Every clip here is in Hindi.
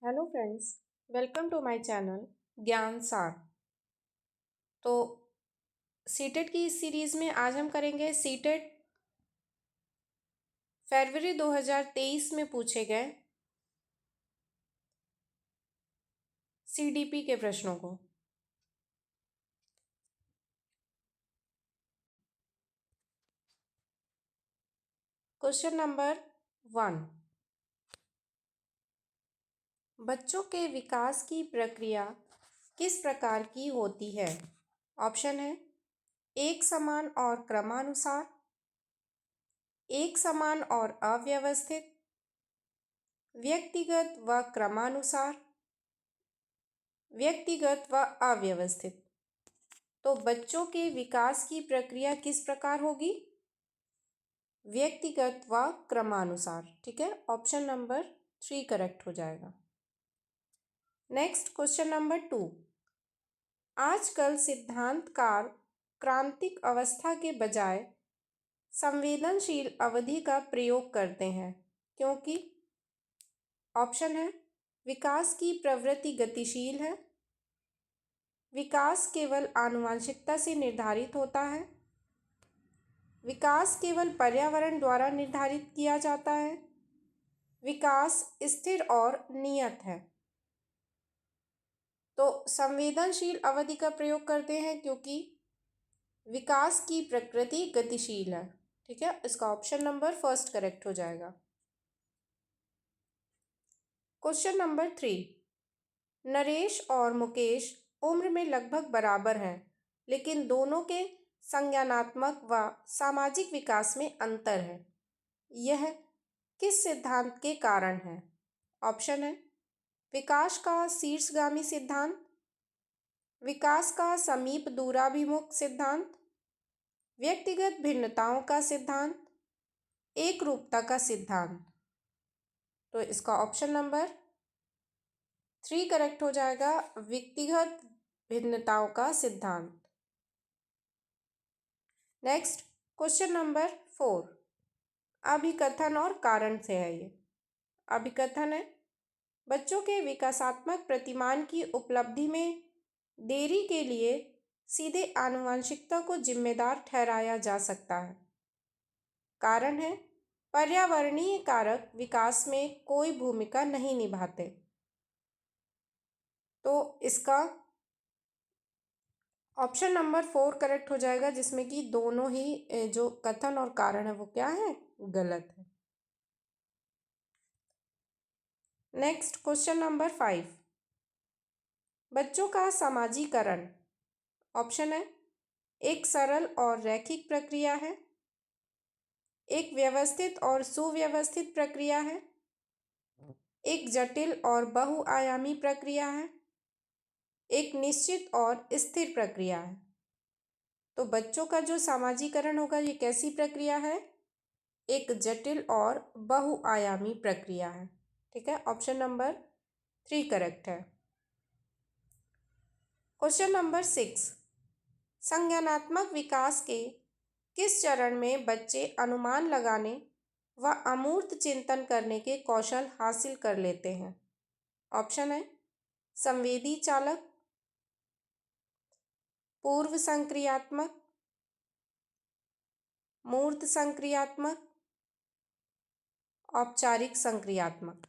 Hello friends, welcome to my channel Gyan Saar. तो सीटेट की इस सीरीज़ में आज हम करेंगे सीटेट फरवरी 2023 में पूछे गए सीडीपी के प्रश्नों को। क्वेश्चन नंबर 1, बच्चों के विकास की प्रक्रिया किस प्रकार की होती है? ऑप्शन है एक समान और क्रमानुसार, एक समान और अव्यवस्थित, व्यक्तिगत व क्रमानुसार, व्यक्तिगत व अव्यवस्थित। तो बच्चों के विकास की प्रक्रिया किस प्रकार होगी? व्यक्तिगत व क्रमानुसार। ठीक है, ऑप्शन नंबर 3 करेक्ट हो जाएगा। नेक्स्ट क्वेश्चन नंबर 2, आजकल सिद्धांतकार क्रांतिक अवस्था के बजाय संवेदनशील अवधि का प्रयोग करते हैं क्योंकि? ऑप्शन है विकास की प्रवृत्ति गतिशील है, विकास केवल आनुवंशिकता से निर्धारित होता है, विकास केवल पर्यावरण द्वारा निर्धारित किया जाता है, विकास स्थिर और नियत है। तो संवेदनशील अवधि का प्रयोग करते हैं क्योंकि विकास की प्रकृति गतिशील है। ठीक है, इसका ऑप्शन नंबर फर्स्ट करेक्ट हो जाएगा। क्वेश्चन नंबर 3, नरेश और मुकेश उम्र में लगभग बराबर हैं, लेकिन दोनों के संज्ञानात्मक व सामाजिक विकास में अंतर है। यह किस सिद्धांत के कारण है? ऑप्शन है विकास का शीर्षगामी सिद्धांत, विकास का समीप दूराभिमुख सिद्धांत, व्यक्तिगत भिन्नताओं का सिद्धांत, एकरूपता का सिद्धांत। तो इसका ऑप्शन नंबर 3 करेक्ट हो जाएगा, व्यक्तिगत भिन्नताओं का सिद्धांत। नेक्स्ट क्वेश्चन नंबर 4, अभिकथन और कारण से है। ये अभिकथन है बच्चों के विकासात्मक प्रतिमान की उपलब्धि में देरी के लिए सीधे आनुवंशिकता को जिम्मेदार ठहराया जा सकता है। कारण है पर्यावरणीय कारक विकास में कोई भूमिका नहीं निभाते। तो इसका ऑप्शन नंबर 4 करेक्ट हो जाएगा, जिसमें कि दोनों ही जो कथन और कारण है वो क्या है? गलत है। नेक्स्ट क्वेश्चन नंबर 5, बच्चों का समाजीकरण। ऑप्शन है एक सरल और रैखिक प्रक्रिया है, एक व्यवस्थित और सुव्यवस्थित प्रक्रिया है, एक जटिल और बहुआयामी प्रक्रिया है, एक निश्चित और स्थिर प्रक्रिया है। तो बच्चों का जो समाजीकरण होगा ये कैसी प्रक्रिया है? एक जटिल और बहुआयामी प्रक्रिया है। ठीक है, ऑप्शन नंबर 3 करेक्ट है। क्वेश्चन नंबर 6, संज्ञानात्मक विकास के किस चरण में बच्चे अनुमान लगाने व अमूर्त चिंतन करने के कौशल हासिल कर लेते हैं? ऑप्शन है संवेदी चालक, पूर्व संक्रियात्मक, मूर्त संक्रियात्मक, औपचारिक संक्रियात्मक।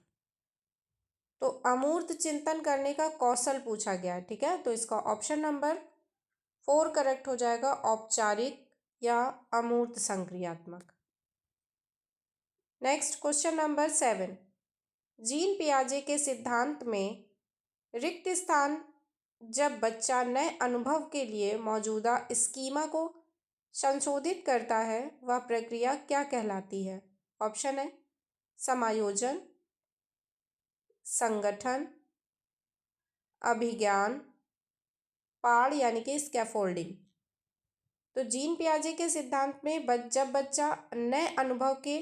तो अमूर्त चिंतन करने का कौशल पूछा गया है। ठीक है, तो इसका ऑप्शन नंबर 4 करेक्ट हो जाएगा, औपचारिक या अमूर्त संक्रियात्मक। नेक्स्ट क्वेश्चन नंबर 7, जीन पियाजे के सिद्धांत में रिक्त स्थान जब बच्चा नए अनुभव के लिए मौजूदा स्कीमा को संशोधित करता है वह प्रक्रिया क्या कहलाती है? ऑप्शन है समायोजन, संगठन, अभिज्ञान, पाड़ यानी कि स्कैफोल्डिंग। तो जीन पियाजे के सिद्धांत में जब बच्चा नए अनुभव के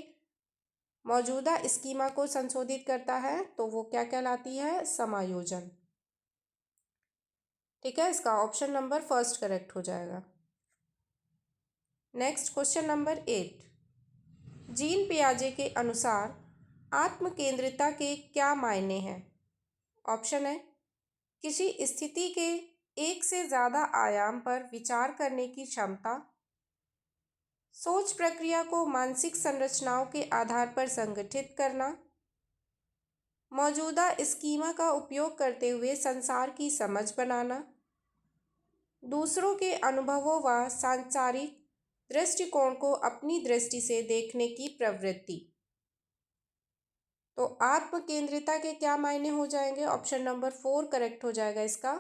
मौजूदा स्कीमा को संशोधित करता है तो वो क्या कहलाती है? समायोजन। ठीक है, इसका ऑप्शन नंबर फर्स्ट करेक्ट हो जाएगा। नेक्स्ट क्वेश्चन नंबर 8, जीन पियाजे के अनुसार आत्मकेंद्रिता के क्या मायने हैं? ऑप्शन है किसी स्थिति के एक से ज़्यादा आयाम पर विचार करने की क्षमता, सोच प्रक्रिया को मानसिक संरचनाओं के आधार पर संगठित करना, मौजूदा स्कीमा का उपयोग करते हुए संसार की समझ बनाना, दूसरों के अनुभवों व सांसारिक दृष्टिकोण को अपनी दृष्टि से देखने की प्रवृत्ति। तो आत्मकेंद्रिता के क्या मायने हो जाएंगे? ऑप्शन नंबर 4 करेक्ट हो जाएगा इसका।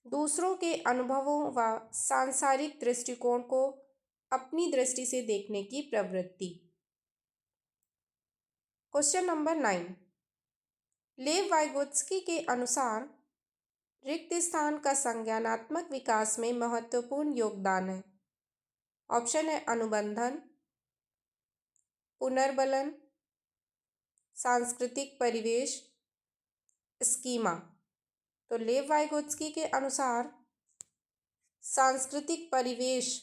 दूसरों के अनुभवों व सांसारिक दृष्टिकोण को अपनी दृष्टि से देखने की प्रवृत्ति। क्वेश्चन नंबर 9, लेव वाइगोत्स्की के अनुसार रिक्त स्थान का संज्ञानात्मक विकास में महत्वपूर्ण योगदान है। ऑप्शन है अनुबंधन, पुनर्बलन, सांस्कृतिक परिवेश, स्कीमा। तो लेव वाइगोत्स्की के अनुसार सांस्कृतिक परिवेश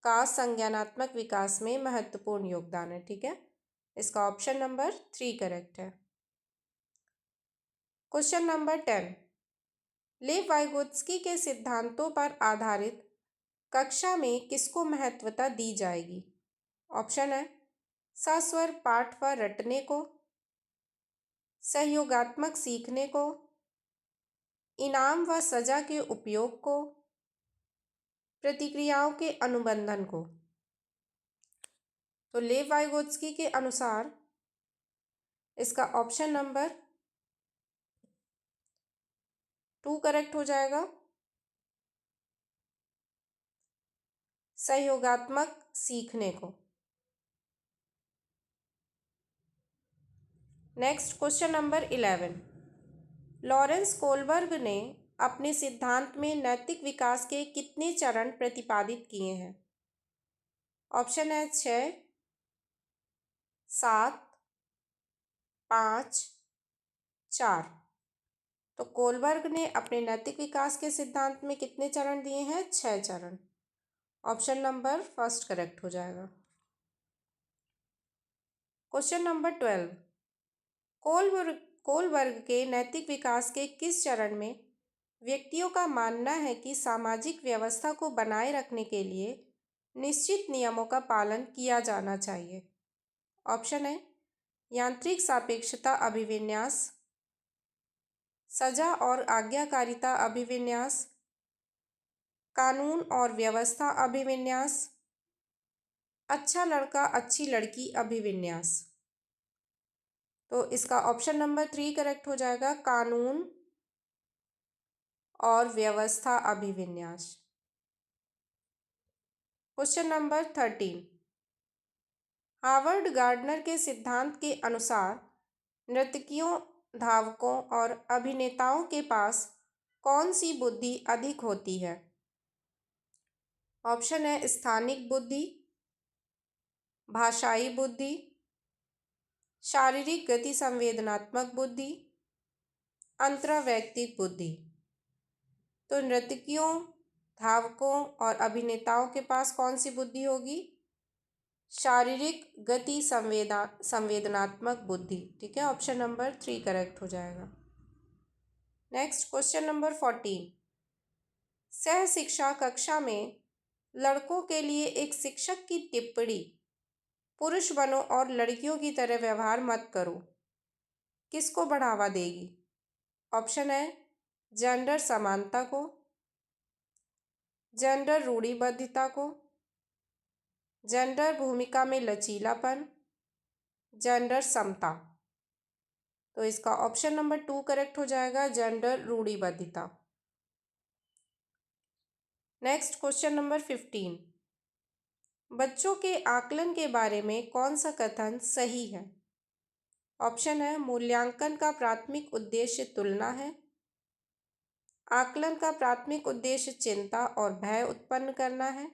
का संज्ञानात्मक विकास में महत्वपूर्ण योगदान है। ठीक है, इसका ऑप्शन नंबर 3 करेक्ट है। क्वेश्चन नंबर 10, लेव वाइगोत्स्की के सिद्धांतों पर आधारित कक्षा में किसको महत्वता दी जाएगी? ऑप्शन है सस्वर पाठ व रटने को, सहयोगात्मक सीखने को, इनाम व सजा के उपयोग को, प्रतिक्रियाओं के अनुबंधन को। तो लेव वाइगोत्स्की के अनुसार इसका ऑप्शन नंबर 2 करेक्ट हो जाएगा, सहयोगात्मक सीखने को। Next question number 11, Lawrence Kohlberg ने अपने सिद्धांत में नैतिक विकास के कितने चरण प्रतिपादित किए हैं? ऑप्शन है 6, 7, 5, 4। तो कोलबर्ग ने अपने नैतिक विकास के सिद्धांत में कितने चरण दिए हैं? 6 चरण। ऑप्शन नंबर 1 करेक्ट हो जाएगा। क्वेश्चन नंबर 12, कोलबर्ग के नैतिक विकास के किस चरण में व्यक्तियों का मानना है कि सामाजिक व्यवस्था को बनाए रखने के लिए निश्चित नियमों का पालन किया जाना चाहिए? ऑप्शन है यांत्रिक सापेक्षता अभिविन्यास, सजा और आज्ञाकारिता अभिविन्यास, कानून और व्यवस्था अभिविन्यास, अच्छा लड़का अच्छी लड़की अभिविन्यास। तो इसका ऑप्शन नंबर 3 करेक्ट हो जाएगा, कानून और व्यवस्था अभिविन्यास। क्वेश्चन नंबर 13, हार्वर्ड गार्डनर के सिद्धांत के अनुसार नर्तकियों, धावकों और अभिनेताओं के पास कौन सी बुद्धि अधिक होती है? ऑप्शन है स्थानिक बुद्धि, भाषाई बुद्धि, शारीरिक गति संवेदनात्मक बुद्धि, अंतर्वैयक्तिक बुद्धि। तो नर्तकियों, धावकों और अभिनेताओं के पास कौन सी बुद्धि होगी? शारीरिक गति संवेदनात्मक बुद्धि। ठीक है, ऑप्शन नंबर 3 करेक्ट हो जाएगा। नेक्स्ट क्वेश्चन नंबर 14, सह शिक्षा कक्षा में लड़कों के लिए एक शिक्षक की टिप्पणी पुरुष बनो और लड़कियों की तरह व्यवहार मत करो किसको बढ़ावा देगी? ऑप्शन है जेंडर समानता को, जेंडर रूढ़िबद्धता को, जेंडर भूमिका में लचीलापन, जेंडर समता। तो इसका ऑप्शन नंबर 2 करेक्ट हो जाएगा, जेंडर रूढ़िबद्धता। नेक्स्ट क्वेश्चन नंबर 15, बच्चों के आकलन के बारे में कौन सा कथन सही है? ऑप्शन है मूल्यांकन का प्राथमिक उद्देश्य तुलना है, आकलन का प्राथमिक उद्देश्य चिंता और भय उत्पन्न करना है,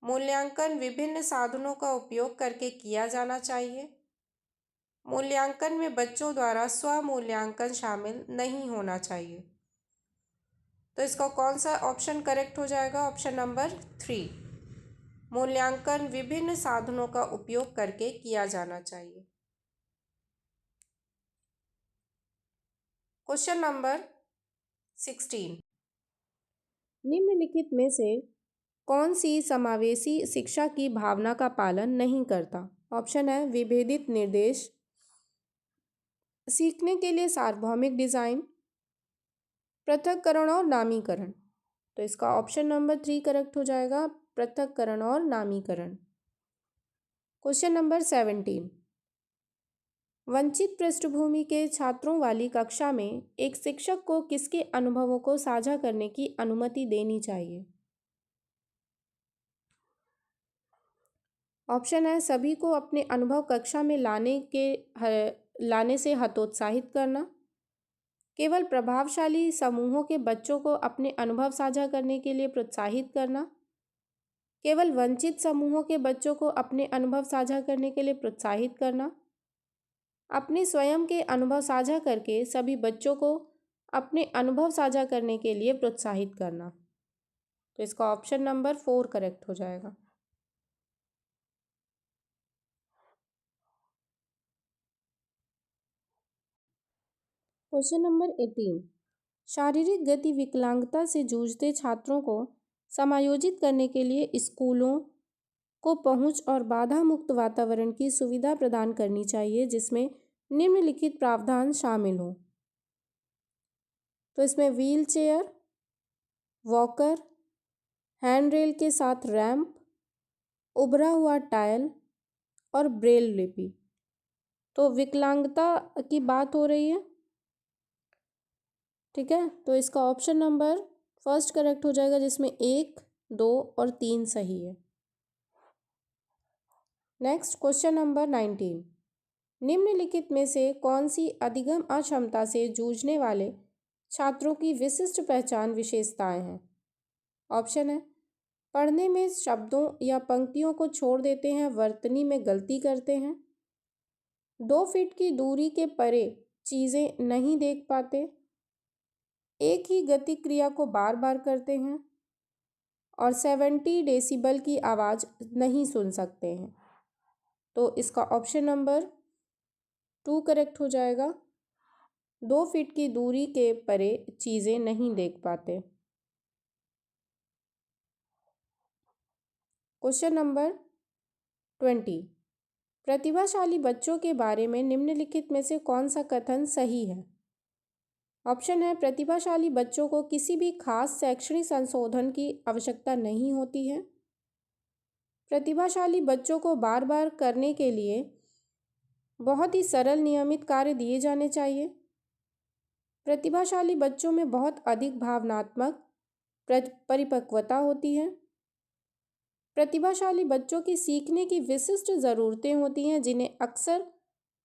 मूल्यांकन विभिन्न साधनों का उपयोग करके किया जाना चाहिए, मूल्यांकन में बच्चों द्वारा स्व मूल्यांकन शामिल नहीं होना चाहिए। तो इसका कौन सा ऑप्शन करेक्ट हो जाएगा? ऑप्शन नंबर 3, मूल्यांकन विभिन्न साधनों का उपयोग करके किया जाना चाहिए। Question number 16। निम्नलिखित में से कौन सी समावेशी शिक्षा की भावना का पालन नहीं करता? ऑप्शन है विभेदित निर्देश, सीखने के लिए सार्वभौमिक डिजाइन, पृथक्करण और नामीकरण। तो इसका ऑप्शन नंबर 3 करेक्ट हो जाएगा, पृथक्करण और नामीकरण। Question number 17। वंचित पृष्ठभूमि के छात्रों वाली कक्षा में एक शिक्षक को किसके अनुभवों को साझा करने की अनुमति देनी चाहिए? ऑप्शन है सभी को अपने अनुभव कक्षा में लाने से हतोत्साहित करना, केवल प्रभावशाली समूहों के बच्चों को अपने अनुभव साझा करने के लिए प्रोत्साहित करना, केवल वंचित समूहों के बच्चों को अपने अनुभव साझा करने के लिए प्रोत्साहित करना, अपने स्वयं के अनुभव साझा करके सभी बच्चों को अपने अनुभव साझा करने के लिए प्रोत्साहित करना। तो इसका ऑप्शन नंबर 4 करेक्ट हो जाएगा। Question number 18। शारीरिक गति विकलांगता से जूझते छात्रों को समायोजित करने के लिए स्कूलों को पहुंच और बाधा मुक्त वातावरण की सुविधा प्रदान करनी चाहिए, जिसमें निम्नलिखित प्रावधान शामिल हों। तो इसमें wheel chair, walker, hand rail के साथ रैंप, उभरा हुआ टायल और ब्रेल लिपि। तो विकलांगता की बात हो रही है, ठीक है। तो इसका ऑप्शन नंबर फर्स्ट करेक्ट हो जाएगा, जिसमें 1, 2 और 3 सही है। Next question number 19। निम्नलिखित में से कौन सी अधिगम अक्षमता से जूझने वाले छात्रों की विशिष्ट पहचान विशेषताएं हैं? ऑप्शन है पढ़ने में शब्दों या पंक्तियों को छोड़ देते हैं, वर्तनी में गलती करते हैं, 2 फीट की दूरी के परे चीज़ें नहीं देख पाते, एक ही गति क्रिया को बार बार करते हैं और 70 डेसिबल की आवाज़ नहीं सुन सकते हैं। तो इसका ऑप्शन नंबर 2 करेक्ट हो जाएगा, 2 फीट की दूरी के परे चीज़ें नहीं देख पाते। Question number 20। प्रतिभाशाली बच्चों के बारे में निम्नलिखित में से कौन सा कथन सही है? ऑप्शन है प्रतिभाशाली बच्चों को किसी भी खास शैक्षणिक संशोधन की आवश्यकता नहीं होती है, प्रतिभाशाली बच्चों को बार बार करने के लिए बहुत ही सरल नियमित कार्य दिए जाने चाहिए, प्रतिभाशाली बच्चों में बहुत अधिक भावनात्मक परिपक्वता होती है, प्रतिभाशाली बच्चों की सीखने की विशिष्ट ज़रूरतें होती हैं जिन्हें अक्सर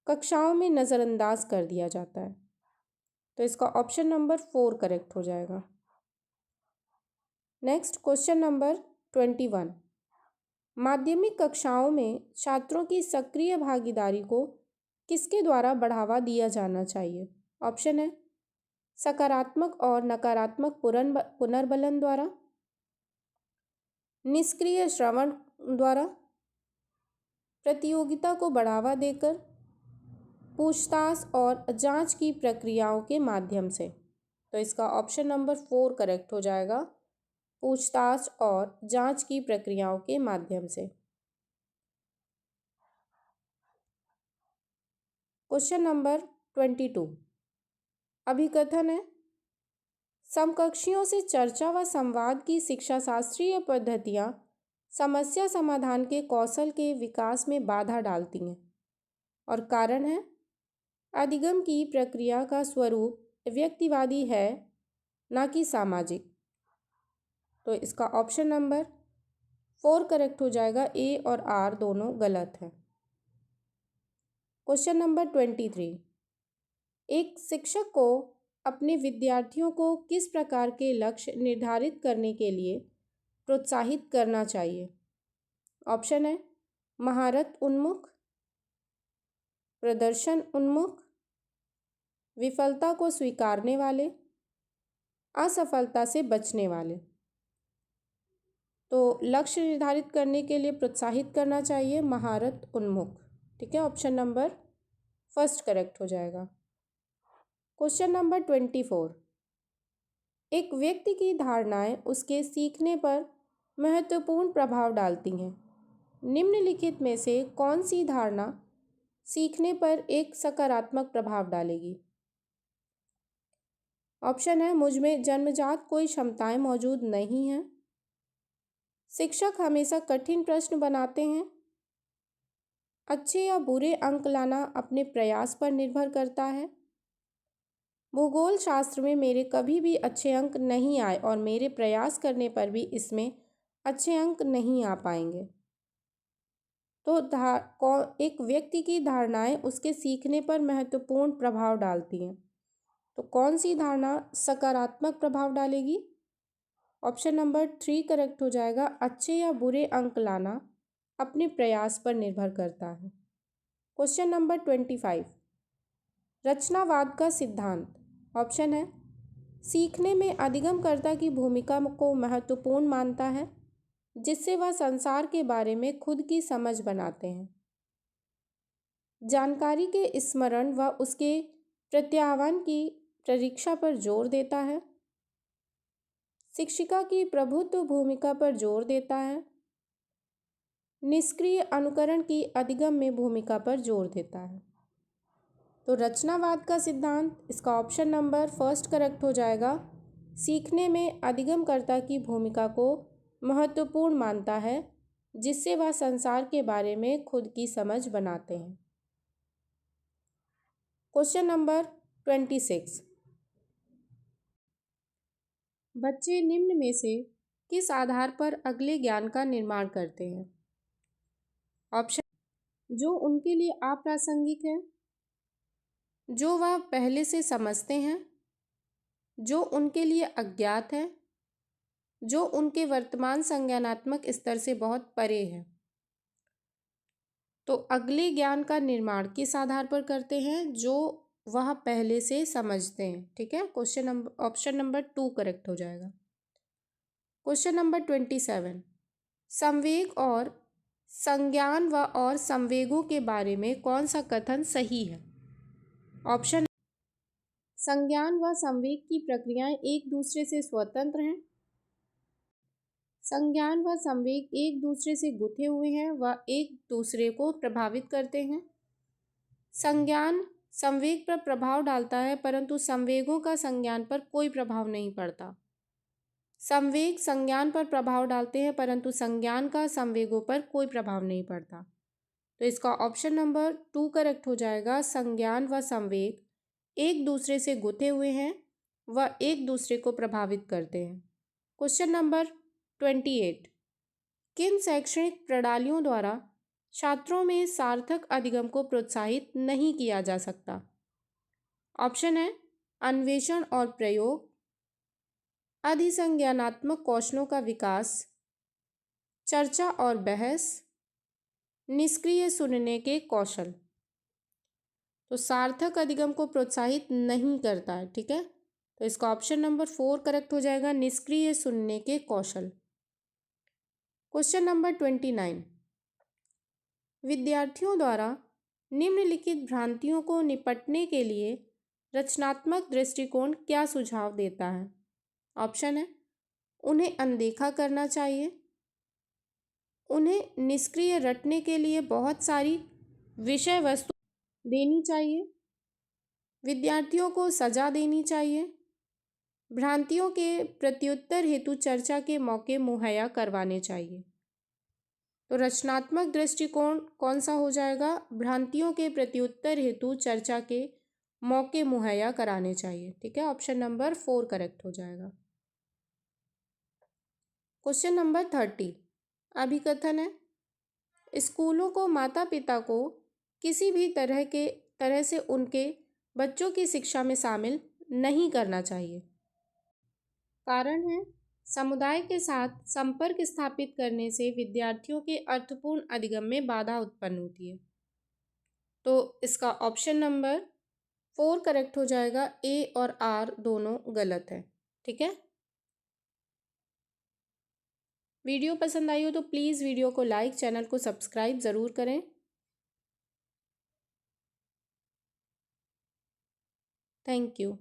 कक्षाओं में नज़रअंदाज कर दिया जाता है। तो इसका ऑप्शन नंबर 4 करेक्ट हो जाएगा। Next question number 21। माध्यमिक कक्षाओं में छात्रों की सक्रिय भागीदारी को किसके द्वारा बढ़ावा दिया जाना चाहिए? ऑप्शन है सकारात्मक और नकारात्मक पुनर्बलन द्वारा, निष्क्रिय श्रवण द्वारा, प्रतियोगिता को बढ़ावा देकर, पूछताछ और जांच की प्रक्रियाओं के माध्यम से। तो इसका ऑप्शन नंबर 4 करेक्ट हो जाएगा, पूछताछ और जांच की प्रक्रियाओं के माध्यम से। Question number 22। अभिकथन है समकक्षियों से चर्चा व संवाद की शिक्षा शास्त्रीय पद्धतियाँ समस्या समाधान के कौशल के विकास में बाधा डालती हैं और कारण है अधिगम की प्रक्रिया का स्वरूप व्यक्तिवादी है, ना कि सामाजिक। तो इसका ऑप्शन नंबर 4 करेक्ट हो जाएगा, ए और आर दोनों गलत है। Question number 23। एक शिक्षक को अपने विद्यार्थियों को किस प्रकार के लक्ष्य निर्धारित करने के लिए प्रोत्साहित करना चाहिए? ऑप्शन है महारत उन्मुख, प्रदर्शन उन्मुख, विफलता को स्वीकारने वाले, असफलता से बचने वाले। तो लक्ष्य निर्धारित करने के लिए प्रोत्साहित करना चाहिए महारत उन्मुख, ठीक है। ऑप्शन नंबर फर्स्ट करेक्ट हो जाएगा। Question number 24। एक व्यक्ति की धारणाएं उसके सीखने पर महत्वपूर्ण प्रभाव डालती हैं। निम्नलिखित में से कौन सी धारणा सीखने पर एक सकारात्मक प्रभाव डालेगी? ऑप्शन है, मुझ में जन्मजात कोई क्षमताएं मौजूद नहीं हैं। शिक्षक हमेशा कठिन प्रश्न बनाते हैं। अच्छे या बुरे अंक लाना अपने प्रयास पर निर्भर करता है। भूगोल शास्त्र में मेरे कभी भी अच्छे अंक नहीं आए और मेरे प्रयास करने पर भी इसमें अच्छे अंक नहीं आ पाएंगे। तो एक व्यक्ति की धारणाएं उसके सीखने पर महत्वपूर्ण प्रभाव डालती हैं। तो कौन सी धारणा सकारात्मक प्रभाव डालेगी? ऑप्शन नंबर 3 करेक्ट हो जाएगा। अच्छे या बुरे अंक लाना अपने प्रयास पर निर्भर करता है। Question number 25। रचनावाद का सिद्धांत। ऑप्शन है, सीखने में अधिगमकर्ता की भूमिका को महत्वपूर्ण मानता है, जिससे वह संसार के बारे में खुद की समझ बनाते हैं। जानकारी के स्मरण व उसके प्रत्याह्वान की परीक्षा पर जोर देता है। शिक्षिका की प्रभुत्व भूमिका पर जोर देता है। निष्क्रिय अनुकरण की अधिगम में भूमिका पर जोर देता है। तो रचनावाद का सिद्धांत, इसका ऑप्शन नंबर फर्स्ट करेक्ट हो जाएगा। सीखने में अधिगमकर्ता की भूमिका को महत्वपूर्ण मानता है, जिससे वह संसार के बारे में खुद की समझ बनाते हैं। Question number 26। बच्चे निम्न में से किस आधार पर अगले ज्ञान का निर्माण करते हैं? ऑप्शन, जो उनके लिए अप्रासंगिक है, जो वह पहले से समझते हैं, जो उनके लिए अज्ञात है, जो उनके वर्तमान संज्ञानात्मक स्तर से बहुत परे है। तो अगले ज्ञान का निर्माण किस आधार पर करते हैं? जो वह पहले से समझते हैं। ठीक है, question number option number 2 correct हो जाएगा। Question number 27। संवेग और संज्ञान व और संवेगों के बारे में कौन सा कथन सही है? ऑप्शन, संज्ञान व संवेग की प्रक्रियाएं एक दूसरे से स्वतंत्र हैं। संज्ञान व संवेग एक दूसरे से गुथे हुए हैं व एक दूसरे को प्रभावित करते हैं। संज्ञान संवेग पर प्रभाव डालता है, परंतु संवेगों का संज्ञान पर कोई प्रभाव नहीं पड़ता। संवेग संज्ञान पर प्रभाव डालते हैं, परंतु संज्ञान का संवेगों पर कोई प्रभाव नहीं पड़ता। तो इसका ऑप्शन नंबर 2 करेक्ट हो जाएगा। संज्ञान व संवेग एक दूसरे से गुथे हुए हैं व एक दूसरे को प्रभावित करते हैं। Question number 28। किन शैक्षणिक प्रणालियों द्वारा छात्रों में सार्थक अधिगम को प्रोत्साहित नहीं किया जा सकता? ऑप्शन है, अन्वेषण और प्रयोग, अधिसंज्ञानात्मक कौशलों का विकास, चर्चा और बहस, निष्क्रिय सुनने के कौशल। तो सार्थक अधिगम को प्रोत्साहित नहीं करता है। ठीक है, तो इसका ऑप्शन नंबर 4 करेक्ट हो जाएगा, निष्क्रिय सुनने के कौशल। Question number 29। विद्यार्थियों द्वारा निम्नलिखित भ्रांतियों को निपटने के लिए रचनात्मक दृष्टिकोण क्या सुझाव देता है? ऑप्शन है, उन्हें अनदेखा करना चाहिए, उन्हें निष्क्रिय रटने के लिए बहुत सारी विषय वस्तु देनी चाहिए, विद्यार्थियों को सजा देनी चाहिए, भ्रांतियों के प्रत्युत्तर हेतु चर्चा के मौके मुहैया करवाने चाहिए। तो रचनात्मक दृष्टिकोण कौन सा हो जाएगा? भ्रांतियों के प्रत्युत्तर हेतु चर्चा के मौके मुहैया कराने चाहिए। ठीक है, ऑप्शन नंबर 4 करेक्ट हो जाएगा। क्वेश्चन नंबर 30 अभिकथन है, स्कूलों को माता पिता को किसी भी तरह से उनके बच्चों की शिक्षा में शामिल नहीं करना चाहिए। कारण है, समुदाय के साथ संपर्क स्थापित करने से विद्यार्थियों के अर्थपूर्ण अधिगम में बाधा उत्पन्न होती है। तो इसका ऑप्शन नंबर 4 करेक्ट हो जाएगा। ए और आर दोनों गलत है। ठीक है, वीडियो पसंद आई हो तो प्लीज़ वीडियो को लाइक, चैनल को सब्सक्राइब ज़रूर करें। Thank you.